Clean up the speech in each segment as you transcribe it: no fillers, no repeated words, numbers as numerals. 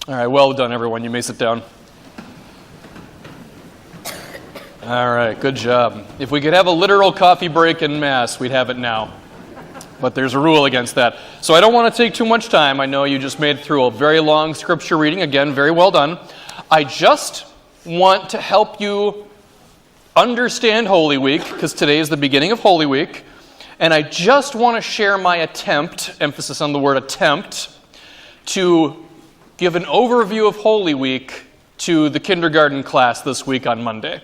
All right, well done, everyone. You may sit down. All right, good job. If we could have a literal coffee break in Mass, we'd have it now. But there's a rule against that. So I don't want to take too much time. I know you just made it through a very long scripture reading. Again, very well done. I just want to help you understand Holy Week, because today is the beginning of Holy Week. And I just want to share my attempt, emphasis on the word attempt, to give an overview of Holy Week to the kindergarten class this week on Monday.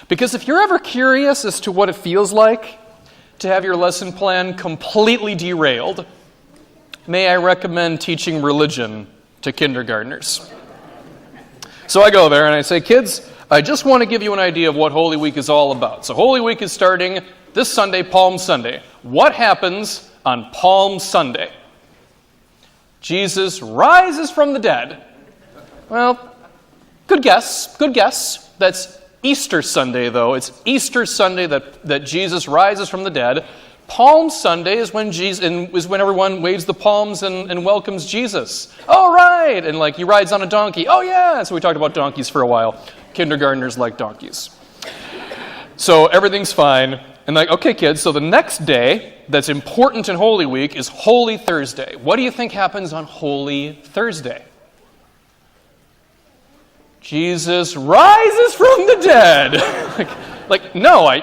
Because if you're ever curious as to what it feels like to have your lesson plan completely derailed, may I recommend teaching religion to kindergartners. So I go there and I say, kids, I just want to give you an idea of what Holy Week is all about. So Holy Week is starting this Sunday, Palm Sunday. What happens on Palm Sunday? Jesus rises from the dead. Well, good guess, good guess. That's Easter Sunday, though. It's Easter Sunday that Jesus rises from the dead. Palm Sunday is when everyone waves the palms and welcomes Jesus. Oh, right! And he rides on a donkey. Oh, yeah! So we talked about donkeys for a while. Kindergartners like donkeys. So everything's fine. And okay, kids, so the next day that's important in Holy Week is Holy Thursday. What do you think happens on Holy Thursday? Jesus rises from the dead. No, I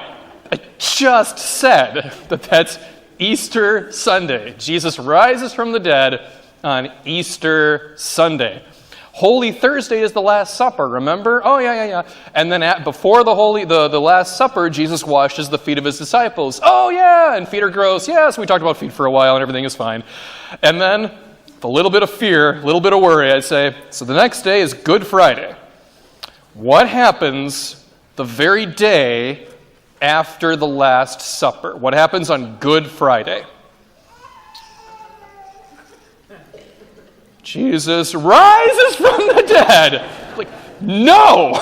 just said that's Easter Sunday. Jesus rises from the dead on Easter Sunday. Holy Thursday is the Last Supper, remember? Oh, yeah. And then before the Last Supper, Jesus washes the feet of his disciples. Oh, yeah, and feet are gross. Yeah, so we talked about feet for a while, and everything is fine. And then, with a little bit of fear, a little bit of worry, I'd say, so the next day is Good Friday. What happens the very day after the Last Supper? What happens on Good Friday? Jesus rises from the dead. No!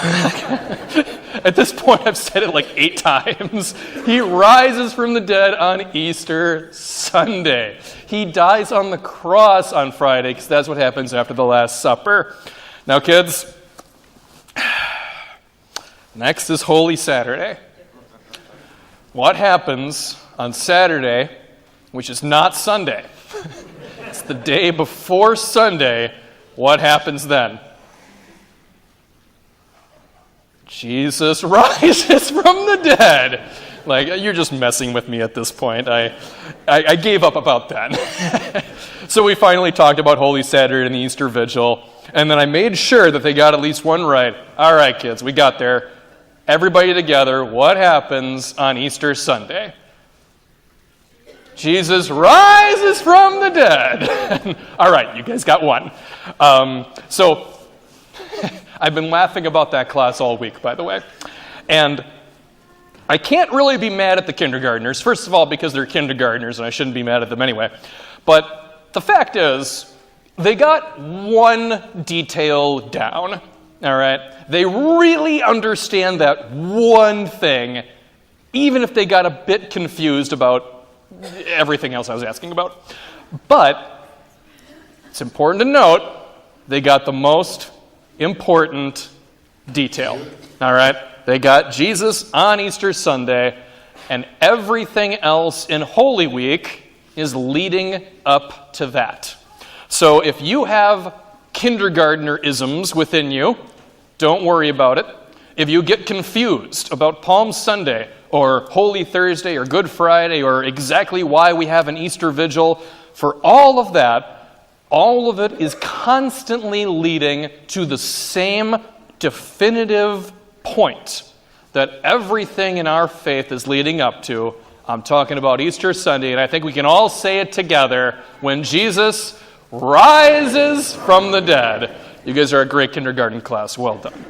At this point, I've said it 8 times. He rises from the dead on Easter Sunday. He dies on the cross on Friday, because that's what happens after the Last Supper. Now, kids, next is Holy Saturday. What happens on Saturday, which is not Sunday? It's the day before Sunday. What happens then? Jesus rises from the dead. You're just messing with me at this point. I gave up about that. So we finally talked about Holy Saturday and the Easter Vigil, and then I made sure that they got at least one right. All right, kids, we got there. Everybody together, what happens on Easter Sunday? Jesus rises from the dead. All right, you guys got one. So I've been laughing about that class all week, by the way. And I can't really be mad at the kindergartners. First of all, because they're kindergartners, and I shouldn't be mad at them anyway. But the fact is, they got one detail down. All right? They really understand that one thing, even if they got a bit confused about everything else I was asking about. But it's important to note, they got the most important detail. All right? They got Jesus on Easter Sunday, and everything else in Holy Week is leading up to that. So if you have kindergartner-isms within you, don't worry about it. If you get confused about Palm Sunday or Holy Thursday or Good Friday or exactly why we have an Easter Vigil, for all of that, all of it is constantly leading to the same definitive point that everything in our faith is leading up to. I'm talking about Easter Sunday, and I think we can all say it together: when Jesus rises from the dead. You guys are a great kindergarten class. Well done.